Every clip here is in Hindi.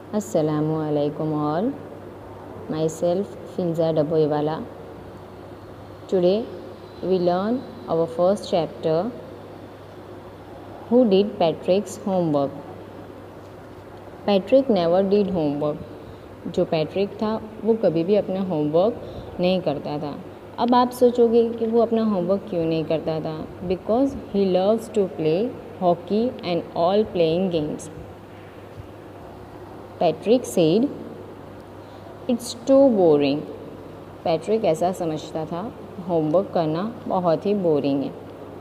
Assalamualaikum all. Myself Finza Daboiwala. Today we learn our first chapter. Who did Patrick's homework? Patrick never did homework. जो पैट्रिक था वो कभी भी अपना होमवर्क नहीं करता था। अब आप सोचोगे कि वो अपना होमवर्क क्यों नहीं करता था? Because he loves to play hockey and all playing games. Patrick said it's too boring. Patrick ऐसा समझता था होमवर्क करना बहुत ही बोरिंग है।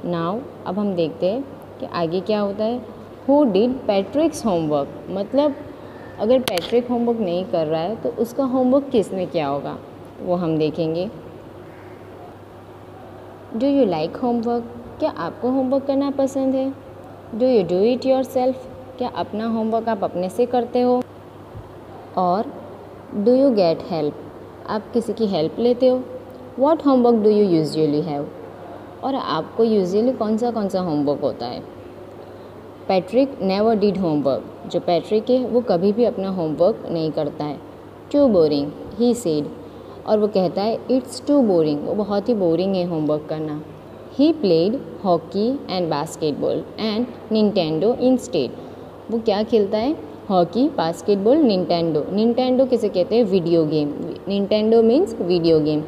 नाउ अब हम देखते हैं कि आगे क्या होता है। हु डिड पैट्रिक्स होमवर्क, मतलब अगर पैट्रिक होमवर्क नहीं कर रहा है तो उसका होमवर्क किसने किया होगा वो हम देखेंगे। Do you like homework? क्या आपको होमवर्क करना पसंद है? Do you do it your self? क्या अपना होमवर्क आप अपने से करते हो? और डू यू गेट हेल्प? आप किसी की हेल्प लेते हो? What homework do you usually have? और आपको यूजुअली कौन सा होमवर्क होता है? Patrick never did homework. जो पैट्रिक है वो कभी भी अपना होमवर्क नहीं करता है। टू बोरिंग ही सेड, और वो कहता है इट्स टू बोरिंग, वो बहुत ही बोरिंग है होमवर्क करना। He played hockey and basketball and Nintendo instead. वो क्या खेलता है? Hockey, basketball, Nintendo. निंटेंडो किसे कहते हैं? Video game. Nintendo means video game,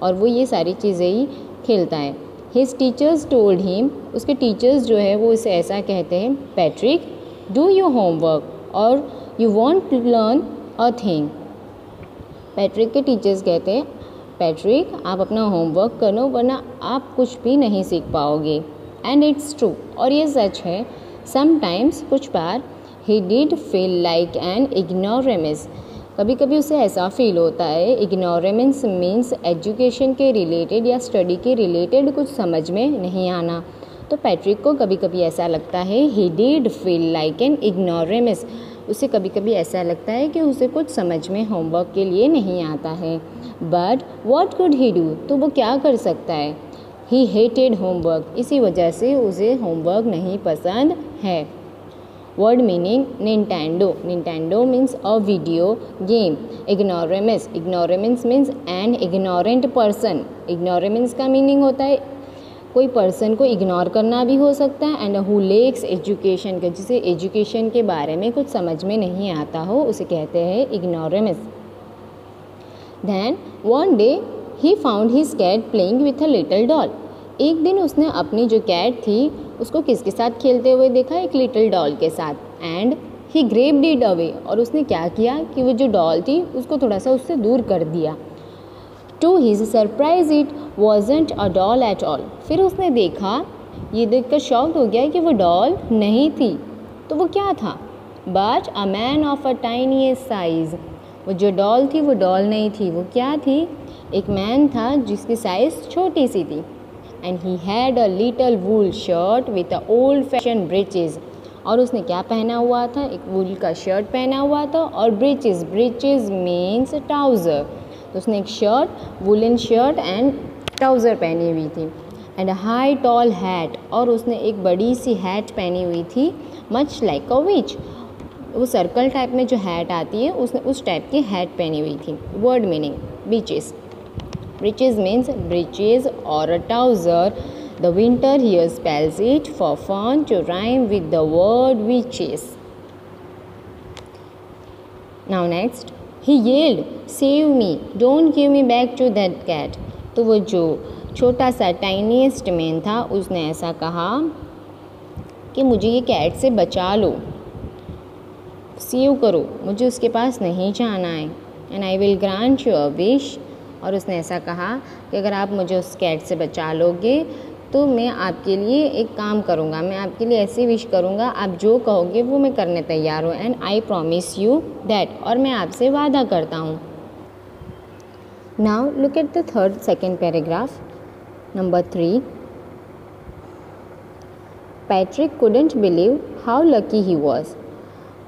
और वो ये सारी चीज़ें ही खेलता है। हिज टीचर्स टोल्ड हिम, उसके टीचर्स जो है वो इसे ऐसा कहते हैं, पैट्रिक डू योर होमवर्क और you want to learn a thing. Patrick के टीचर्स कहते हैं पैट्रिक आप अपना होमवर्क करो वरना आप कुछ भी नहीं सीख पाओगे। एंड इट्स ट्रू, और ये सच है। समटाइम्स, कुछ बार, he did feel like an ignoramus. कभी कभी उसे ऐसा फील होता है। इग्नोरेमिस मीन्स एजुकेशन के रिलेटेड या स्टडी के रिलेटेड कुछ समझ में नहीं आना। तो पैट्रिक को कभी कभी ऐसा लगता है he did feel like an ignoramus. उसे कभी कभी ऐसा लगता है कि उसे कुछ समझ में होमवर्क के लिए नहीं आता है। But what could he do? तो वो क्या कर सकता है? ही हेटेड होमवर्क, इसी वजह से उसे होमवर्क नहीं पसंद है। Word meaning Nintendo. Nintendo means a video game. Ignoramus, ignoramus means an ignorant person. Ignoramus का मीनिंग होता है कोई पर्सन को इग्नोर करना भी हो सकता है। एंड हु लेक्स एजुकेशन का, जिसे एजुकेशन के बारे में कुछ समझ में नहीं आता हो, उसे कहते हैं ignoramus. Then one day he found his cat playing with a little doll. एक दिन उसने अपनी जो कैट थी उसको किसके साथ खेलते हुए देखा? एक लिटिल डॉल के साथ। एंड ही ग्रेब्ड इट अवे, और उसने क्या किया कि वो जो डॉल थी उसको थोड़ा सा उससे दूर कर दिया। To his surprise it wasn't a doll at all. फिर उसने देखा, ये देखकर शॉक्ड हो गया कि वो डॉल नहीं थी। तो वो क्या था? But a man of a tiniest size. वो जो डॉल थी वो डॉल नहीं थी, वो क्या थी? एक मैन था जिसकी साइज़ छोटी सी थी। And he had a little wool shirt with a old fashion breaches. और उसने क्या पहना हुआ था? एक वूल का शर्ट पहना हुआ था और ब्रीचेज, ब्रीचेज मीन्स ट्राउज़र। तो उसने एक shirt, woollen shirt and trouser पहनी हुई थी। And a high tall hat, और उसने एक बड़ी सी हैट पहनी हुई थी, मच लाइक अ विच। वो सर्कल टाइप में जो हैट आती है उसने उस टाइप की हैट पहनी हुई थी। Word meaning breaches. Breeches means breeches or a trouser. The winter here spells it for fun to rhyme with the word witches. Now next, he yelled, "Save me! Don't give me back to that cat." तो वो जो छोटा सा टाइनीएस्ट मैन था उसने ऐसा कहा कि मुझे ये कैट से बचा लो, सेव करो, मुझे उसके पास नहीं जाना है। And I will grant you a wish. और उसने ऐसा कहा कि अगर आप मुझे उस कैट से बचा लोगे तो मैं आपके लिए एक काम करूँगा, मैं आपके लिए ऐसी विश करूँगा, आप जो कहोगे वो मैं करने तैयार हूँ। And I promise you that, और मैं आपसे वादा करता हूँ। Now look at the second paragraph, number 3। Patrick couldn't believe how lucky he was.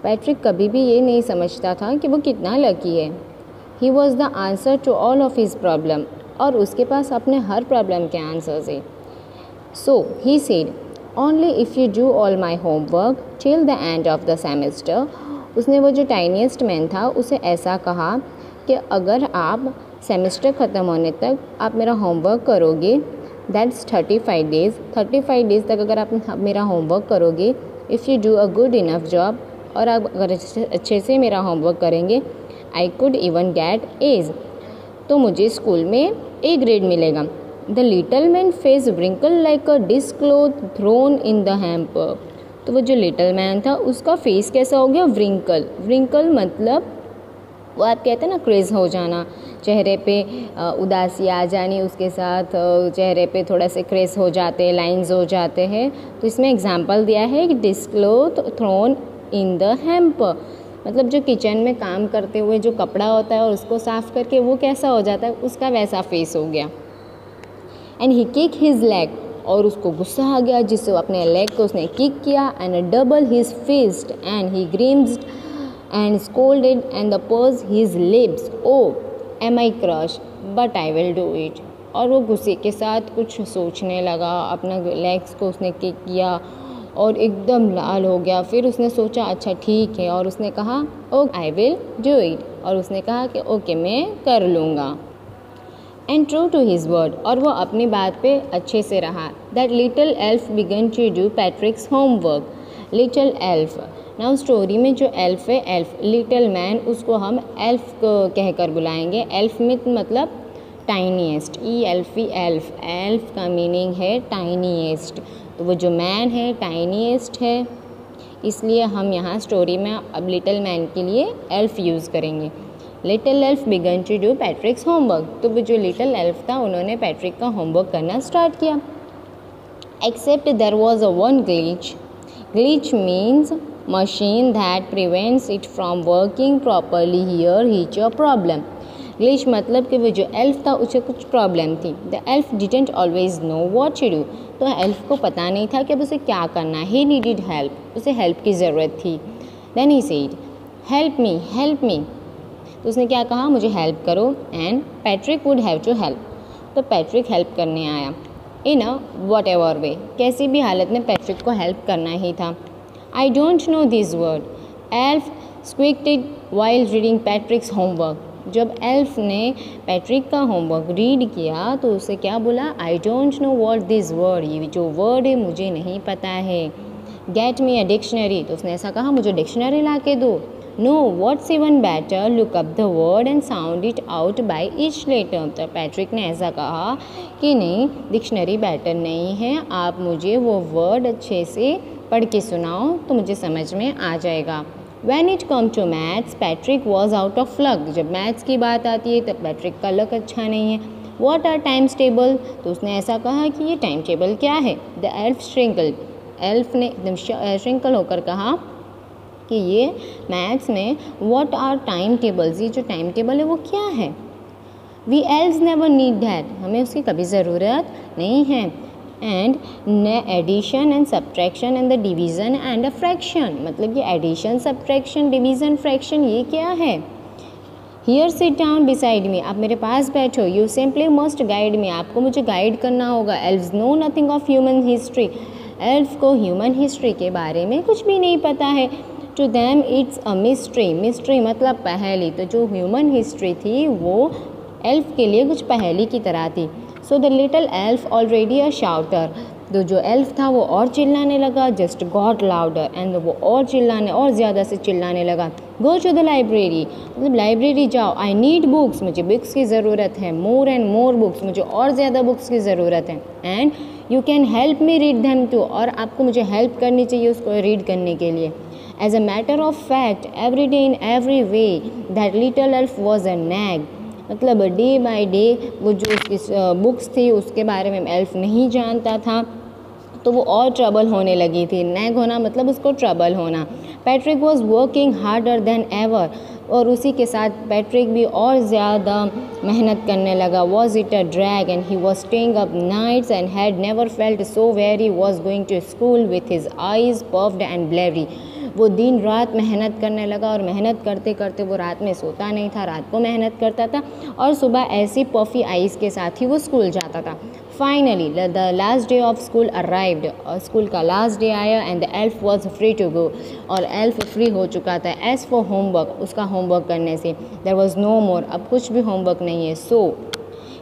Patrick कभी भी ये नहीं समझता था कि वो कितना लकी है। He was the answer to all of his problem, और उसके पास अपने हर प्रॉब्लम के आंसर्स है। So he said only if you do all my homework till the end of the semester उसने वो जो टाइनीएस्ट मैन था उसे ऐसा कहा कि अगर आप सेमेस्टर ख़त्म होने तक आप मेरा होमवर्क करोगे, दैट्स 35 डेज़, 35 डेज़ तक अगर आप मेरा होमवर्क करोगे, if you do a good enough job, और आप अगर अच्छे से मेरा होमवर्क करेंगे, I could even get A's, तो मुझे स्कूल में ए ग्रेड मिलेगा। The little man face wrinkle like a dishcloth thrown in the hamper. तो वो जो लिटल मैन था उसका फेस कैसा हो गया, व्रिंकल। व्रिंकल मतलब वो आप कहते हैं ना क्रेज़ हो जाना, चेहरे पे उदासी आ जानी, उसके साथ चेहरे पे थोड़ा से क्रेज़ हो जाते, लाइंस हो जाते हैं। तो इसमें एग्जांपल दिया है कि डिस्क्लोथ थ्रोन इन द हैम्पर, मतलब जो किचन में काम करते हुए जो कपड़ा होता है और उसको साफ़ करके वो कैसा हो जाता है, उसका वैसा फेस हो गया। And he kick his leg, और उसको गुस्सा आ गया जिससे अपने लेग को उसने किक किया। And double his fist and he grimaced and scolded and pursed his lips. Oh, am I crushed? But I will do it. और वो गुस्से के साथ कुछ सोचने लगा, अपना लेग्स को उसने किक किया और एकदम लाल हो गया। फिर उसने सोचा अच्छा ठीक है, और उसने कहा oh I will do it, और उसने कहा कि ओके मैं कर लूँगा। And true to his word, और वो अपनी बात पे अच्छे से रहा। That little elf began to do Patrick's homework. Little elf, now story में जो एल्फ है, एल्फ लिटिल मैन, उसको हम एल्फ कहकर बुलाएंगे। एल्फ में मतलब टाइनीएस्ट, ई एल्फी एल्फ, एल्फ का मीनिंग है टाइनीएस्ट। तो वो जो मैन है टाइनीएस्ट है, इसलिए हम यहाँ स्टोरी में अब लिटिल मैन के लिए एल्फ यूज़ करेंगे। Little elf began to do Patrick's homework, तो वो जो लिटिल एल्फ था उन्होंने पैट्रिक का होमवर्क करना स्टार्ट किया। Except there was a one glitch. Glitch means machine that prevents it from working properly. Here is your problem. Glitch मतलब कि वो जो elf था उसे कुछ प्रॉब्लम थी। The elf didn't always know what to do. तो elf को पता नहीं था कि अब उसे क्या करना है। He needed help. उसे help की ज़रूरत थी। Then he said, help me, help me. तो उसने क्या कहा, मुझे help करो। And Patrick would have to help. तो पैट्रिक हेल्प करने आया। इन अ वट एवर वे, कैसी भी हालत में पैट्रिक को हेल्प करना ही था। I don't know this word, Elf squinted while reading Patrick's homework. जब एल्फ ने पैट्रिक का होमवर्क रीड किया तो उसे क्या बोला, I don't know what this word, ये जो वर्ड है मुझे नहीं पता है। गेट मी अ डिक्शनरी, तो उसने ऐसा कहा मुझे डिक्शनरी ला के दो। No what's even better, look up the word and sound it out by each letter. तो पैट्रिक ने ऐसा कहा कि नहीं, डिक्शनरी बेटर नहीं है, आप मुझे वो वर्ड अच्छे से पढ़ के सुनाओ तो मुझे समझ में आ जाएगा। When it come to maths, Patrick was out of luck। जब मैथ्स की बात आती है तब पैट्रिक का लक अच्छा नहीं है। What are times table, तो उसने ऐसा कहा कि ये टाइम टेबल क्या है। The elf shrinkled, एल्फ ने एकदम श्रिंकल होकर कहा कि ये मैथ्स में व्हाट आर टाइम टेबल्स, ये जो टाइम टेबल है वो क्या है। We elves never need that, हमें उसकी कभी ज़रूरत नहीं है। And addition and subtraction and the division and a fraction, मतलब ये एडिशन सब्ट्रैक्शन डिवीज़न फ्रैक्शन ये क्या है। Here sit down beside me, आप मेरे पास बैठो। You simply must guide me, आपको मुझे गाइड करना होगा। Elves know nothing of human history, elf को ह्यूमन हिस्ट्री के बारे में कुछ भी नहीं पता है। To them it's a mystery, mystery मतलब पहेली, तो जो ह्यूमन हिस्ट्री थी वो एल्फ के लिए कुछ पहेली की तरह थी। So the little elf already अ शाउटर, तो जो एल्फ था वो और चिल्लाने लगा। जस्ट गॉट लाउडर, एंड वो और चिल्लाने और ज़्यादा से चिल्लाने लगा। गो टू द लाइब्रेरी, मतलब लाइब्रेरी जाओ। आई नीड बुक्स, मुझे बुक्स की ज़रूरत है। मोर एंड मोर बुक्स, मुझे और ज़्यादा बुक्स की ज़रूरत है। And you can help me read them too, और आपको मुझे हेल्प करनी चाहिए उसको रीड करने के लिए। As a matter of fact every day in every way that little elf was a nag, मतलब डे बाय डे वो जो उसकी बुक्स थी उसके बारे में एल्फ नहीं जानता था, तो वो और ट्रबल होने लगी थी। नैग होना मतलब उसको ट्रबल होना। Patrick was working harder than ever, और उसी के साथ पैट्रिक भी और ज़्यादा मेहनत करने लगा। Was it a drag and he was staying up nights and had never felt so weary, was going to school with his eyes puffed and bleary. वो दिन रात मेहनत करने लगा, और मेहनत करते करते वो रात में सोता नहीं था, रात को मेहनत करता था, और सुबह ऐसी पफी आइज़ के साथ ही वो स्कूल जाता था। Finally the last day of school arrived, और स्कूल का लास्ट डे आया and the elf was free to go, और एल्फ फ्री हो चुका था। एज फॉर होमवर्क, उसका होमवर्क करने से, देयर वॉज नो मोर, अब कुछ भी होमवर्क नहीं है। So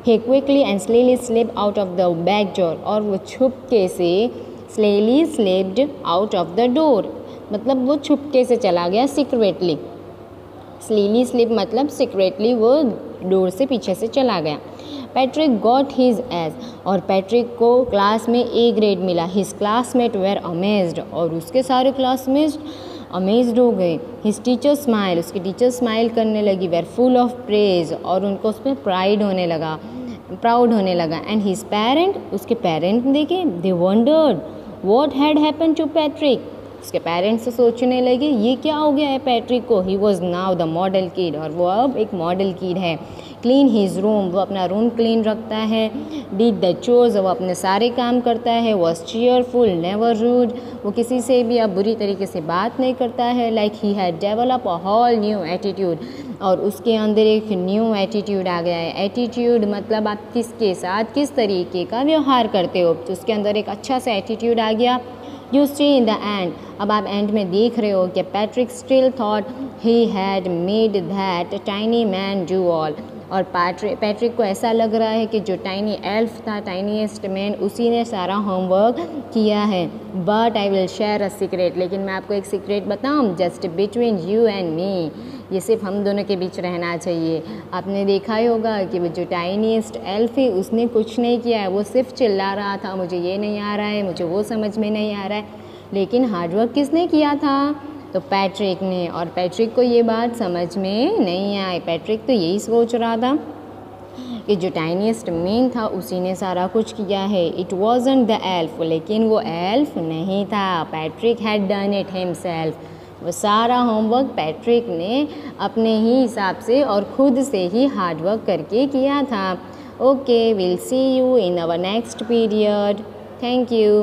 he quickly and slyly slip out of the back door, और वो छुपके से slyly slipped out of the door, मतलब वो छुपके से चला गया, सीक्रेटली। स्लीली स्लिप मतलब सीक्रेटली वो डोर से पीछे से चला गया। पैट्रिक गॉट हिज एज, और पैट्रिक को क्लास में ए ग्रेड मिला। हिज क्लासमेट वेर अमेज्ड, और उसके सारे क्लासमेट अमेज्ड हो गए। हिज टीचर स्माइल, उसकी टीचर स्माइल करने लगी। वेर फुल ऑफ प्रेज, और उनको उस पर प्राउड होने लगा। एंड हिज पेरेंट, उसके पेरेंट देखे, they wondered what had happened to Patrick, उसके पेरेंट्स सोचने लगे ये क्या हो गया है पैट्रिक को। He was now the model kid, और वो अब एक मॉडल किड है। क्लीन हिज रूम, वो अपना रूम क्लीन रखता है। डिड द चोर्स, वो अपने सारे काम करता है। वॉज चीयरफुल, नेवर रूड, वो किसी से भी अब बुरी तरीके से बात नहीं करता है। Like he had develop a whole new attitude, और उसके अंदर एक न्यू एटीट्यूड आ गया है। एटीट्यूड मतलब आप किसके साथ किस तरीके का व्यवहार करते हो, तो उसके अंदर एक अच्छा सा एटीट्यूड आ गया। You see in the end, अब आप एंड में देख रहे हो कि Patrick still thought he had made that tiny man do all, और पैट्रिक को ऐसा लग रहा है कि जो टाइनी एल्फ था, टाइनीएस्ट मैन, उसी ने सारा होमवर्क किया है। But I will share a secret, लेकिन मैं आपको एक सीक्रेट बताऊँ, just between you and me, ये सिर्फ हम दोनों के बीच रहना चाहिए। आपने देखा ही होगा कि वो जो टाइनीएस्ट एल्फ है उसने कुछ नहीं किया है, वो सिर्फ चिल्ला रहा था मुझे ये नहीं आ रहा है, मुझे वो समझ में नहीं आ रहा है, लेकिन हार्डवर्क किसने किया था, तो पैट्रिक ने। और पैट्रिक को ये बात समझ में नहीं आई। पैट्रिक तो यही सोच रहा था कि जो टाइनीएस्ट मैन था उसी ने सारा कुछ किया है। इट वॉजंट द एल्फ, लेकिन वो एल्फ नहीं था। Patrick had done it himself, वो सारा होमवर्क पैट्रिक ने अपने ही हिसाब से और खुद से ही हार्डवर्क करके किया था। Okay, will see you in our next period. Thank you.